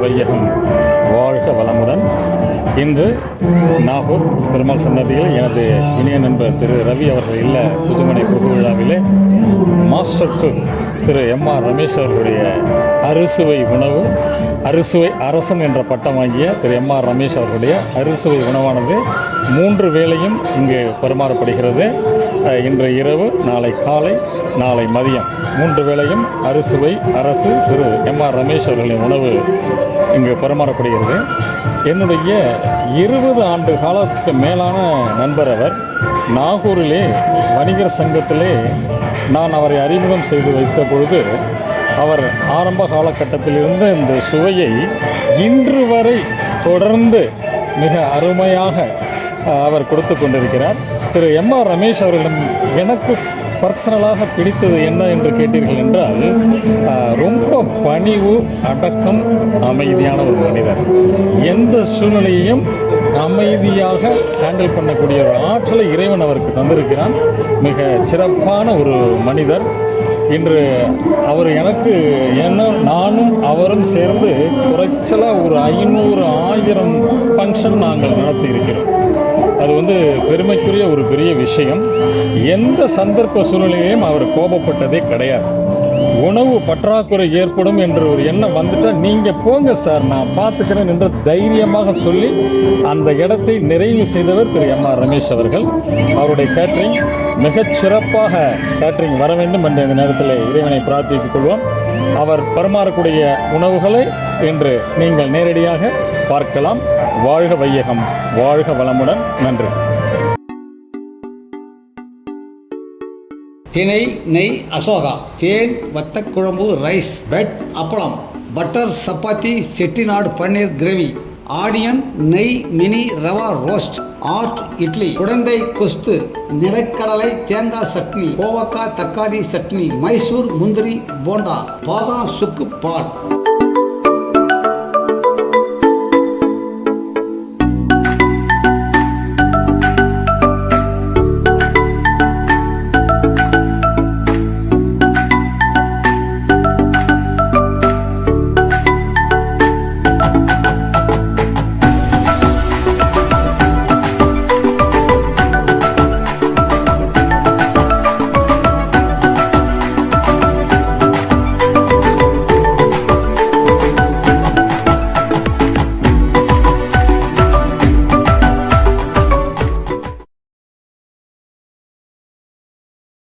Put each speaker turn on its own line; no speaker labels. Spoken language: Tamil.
வையகம், வாழ்க வளமுடன். இன்று நாகூர் பெருமாள் சன்னதியில் எனது இணைய நண்பர் திரு ரவி அவர்கள் இல்ல புதுமனை புகு விழாவிலே மாஸ்டர் குக் திரு எம்.ஆர். ரமேஷ் அவர்களுடைய அறுசுவை உணவு, அறுசுவை அரசன் என்ற பட்டம் வாங்கிய திரு எம்.ஆர். ரமேஷ் அவர்களுடைய அறுசுவை உணவானது 3 வேளையும் இங்கு பரிமாறப்படுகிறது. இன்று இரவு, நாளை காலை, நாளை மதியம் 3 வேளையும் அறுசுவை அரசு திரு எம்.ஆர். ரமேஷ் அவர்களின் உணவு இங்கு பரிமாறப்படுகிறது. என்னுடைய 20 ஆண்டு காலத்துக்கு மேலான நண்பர் அவர். நாகூரிலே வணிகர் சங்கத்திலே நான் அவரை அறிமுகம் செய்து வைத்த பொழுது அவர் ஆரம்ப காலகட்டத்தில் இருந்த இந்த சுவையை இன்று வரை தொடர்ந்து மிக அருமையாக அவர் கொடுத்து கொண்டிருக்கிறார். திரு எம்.ஆர். ரமேஷ் அவர்களிடம் எனக்கு பர்சனலாக பிடித்தது என்ன என்று கேட்டீர்கள் என்றால், ரொம்ப பணிவு, அடக்கம், அமைதியான ஒரு மனிதர். எந்த சூழ்நிலையையும் அமைதியாக ஹேண்டில் பண்ணக்கூடிய ஒரு ஆற்றலை இறைவன் அவருக்கு தந்திருக்கிறான். மிக சிறப்பான ஒரு மனிதர். இன்று அவர் எனக்கு நானும் அவரும் சேர்ந்து குறைச்சலாக ஒரு 500-1000 ஃபங்க்ஷன் நாங்கள் நடத்தி இருக்கிறோம். அது பெருமைக்குரிய ஒரு பெரிய விஷயம். எந்த சந்தர்ப்ப சூழ்நிலையிலும் அவர் கோபப்பட்டதே கிடையாது. உணவு பற்றாக்குறை ஏற்படும் என்ற ஒரு எண்ணம் வந்துட்டால், நீங்கள் போங்க சார், நான் பார்த்துக்கிறேன் என்று தைரியமாக சொல்லி அந்த இடத்தை நிறைவு செய்தவர் திரு எம்.ஆர். ரமேஷ் அவர்கள். அவருடைய கேட்ரிங் மிகச்சிறப்பாக கேட்ரிங் வர வேண்டும் என்ற இந்த நேரத்தில் இறைவனை பிரார்த்தித்துக் கொள்வோம். அவர் பரிமாறக்கூடிய உணவுகளை இன்று நீங்கள் நேரடியாக பார்க்கலாம். வாழ்க வையகம், வாழ்க வளமுடன். நன்றி.
திணை, நெய், அசோகா, தேன், வத்தக்குழம்பு, ரைஸ், பெட், appalam, butter chapati, Chettinad paneer gravy, onion, நெய், மினி ரவா ரோஸ்ட், ஆட் இட்லி, குடந்தை கொஸ்து, நிலக்கடலை தேங்காய் சட்னி, கோவக்காய் தக்காளி சட்னி, மைசூர் முந்திரி போண்டா, பாதாம் சுக்கு பால்.